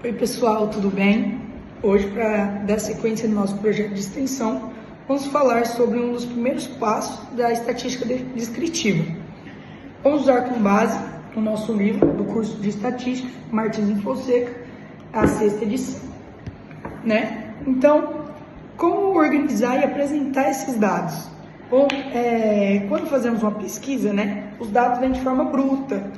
Oi pessoal, tudo bem? Hoje, para dar sequência no nosso projeto de extensão, vamos falar sobre um dos primeiros passos da estatística descritiva. Vamos usar como base o nosso livro do curso de estatística, Martins e Fonseca, a 6ª edição. Então, como organizar e apresentar esses dados? Bom, quando fazemos uma pesquisa, os dados vêm de forma bruta,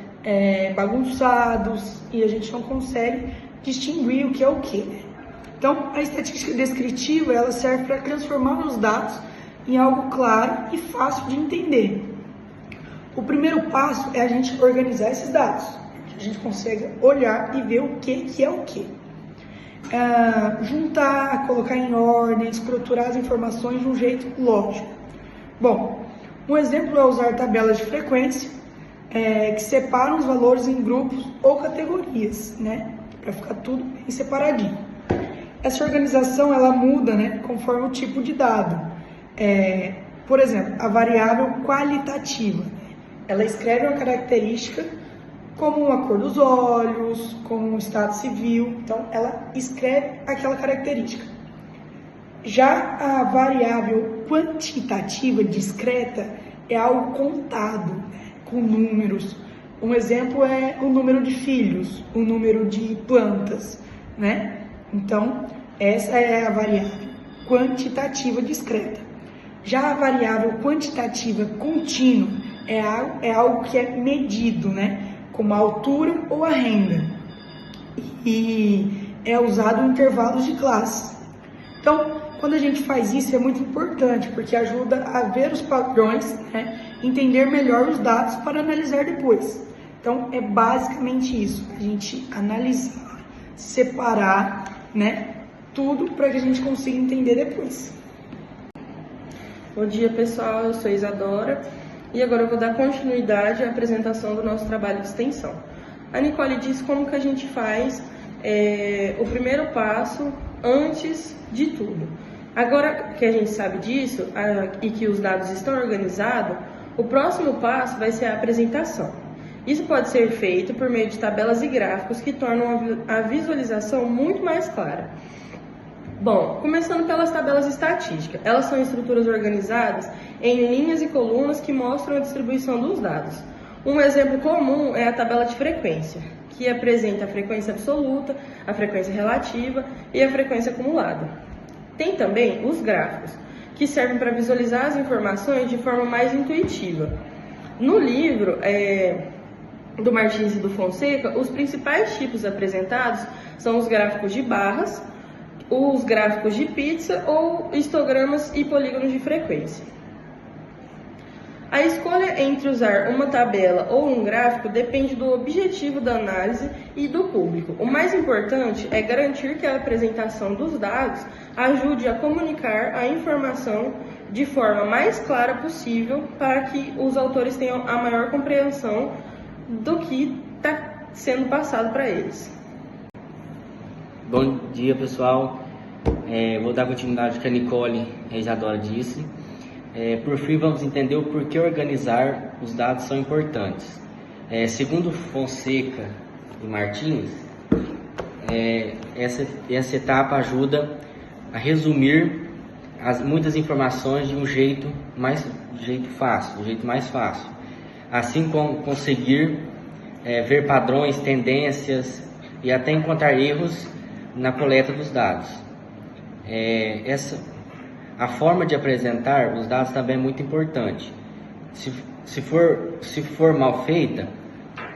bagunçados, e a gente não consegue distinguir o que é o que. Então, a estatística descritiva ela serve para transformar os dados em algo claro e fácil de entender. O primeiro passo é a gente organizar esses dados, que a gente consegue olhar e ver o que é o que. Juntar, colocar em ordem, estruturar as informações de um jeito lógico. Bom, um exemplo é usar tabelas de frequência, que separam os valores em grupos ou categorias, para ficar tudo bem separadinho. Essa organização ela muda, conforme o tipo de dado. Por exemplo, a variável qualitativa, ela escreve uma característica como a cor dos olhos, como o estado civil, então ela escreve aquela característica. Já a variável quantitativa discreta é algo contado, com números. Um exemplo é o número de filhos, o número de plantas, Então, essa é a variável quantitativa discreta. Já a variável quantitativa contínua é algo que é medido, como a altura ou a renda. E é usado em intervalos de classe. Então, quando a gente faz isso é muito importante, porque ajuda a ver os padrões, entender melhor os dados para analisar depois. Então, é basicamente isso, a gente analisar, separar, tudo para que a gente consiga entender depois. Bom dia, pessoal, eu sou Isadora e agora eu vou dar continuidade à apresentação do nosso trabalho de extensão. A Nicole disse como que a gente faz o primeiro passo antes de tudo. Agora que a gente sabe disso e que os dados estão organizados, o próximo passo vai ser a apresentação. Isso pode ser feito por meio de tabelas e gráficos que tornam a visualização muito mais clara. Bom, começando pelas tabelas estatísticas. Elas são estruturas organizadas em linhas e colunas que mostram a distribuição dos dados. Um exemplo comum é a tabela de frequência, que apresenta a frequência absoluta, a frequência relativa e a frequência acumulada. Tem também os gráficos, que servem para visualizar as informações de forma mais intuitiva. No livro do Martins e do Fonseca, os principais tipos apresentados são os gráficos de barras, os gráficos de pizza ou histogramas e polígonos de frequência. A escolha entre usar uma tabela ou um gráfico depende do objetivo da análise e do público. O mais importante é garantir que a apresentação dos dados ajude a comunicar a informação de forma mais clara possível para que os autores tenham a maior compreensão do que está sendo passado para eles. Bom dia, pessoal. Vou dar continuidade ao que a Nicole e a Isadora disse. Por fim, vamos entender o porquê organizar os dados são importantes. Segundo Fonseca e Martins, essa etapa ajuda a resumir muitas informações de um jeito mais fácil. Assim como conseguir ver padrões, tendências e até encontrar erros na coleta dos dados. A forma de apresentar os dados também é muito importante. Se for mal feita,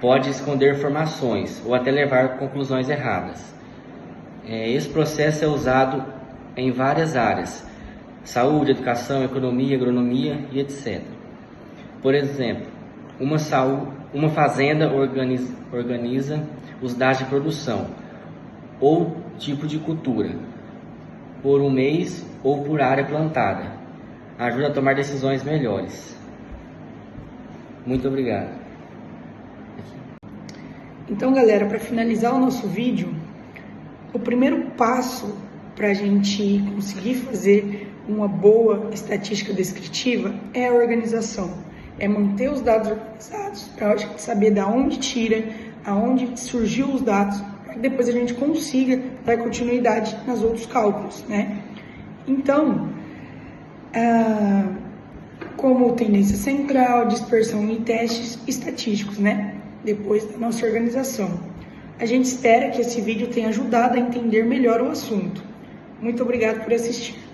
pode esconder informações ou até levar a conclusões erradas. Esse processo é usado em várias áreas: saúde, educação, economia, agronomia e etc. Por exemplo, uma fazenda organiza os dados de produção ou tipo de cultura por um mês ou por área plantada. Ajuda a tomar decisões melhores. Muito obrigado. Então, galera, para finalizar o nosso vídeo, o primeiro passo para a gente conseguir fazer uma boa estatística descritiva é a organização. É manter os dados organizados, para a gente saber de onde tira, aonde surgiu os dados, para que depois a gente consiga dar continuidade nos outros cálculos, né? Então, como tendência central, dispersão e testes estatísticos, né? Depois da nossa organização. A gente espera que esse vídeo tenha ajudado a entender melhor o assunto. Muito obrigado por assistir.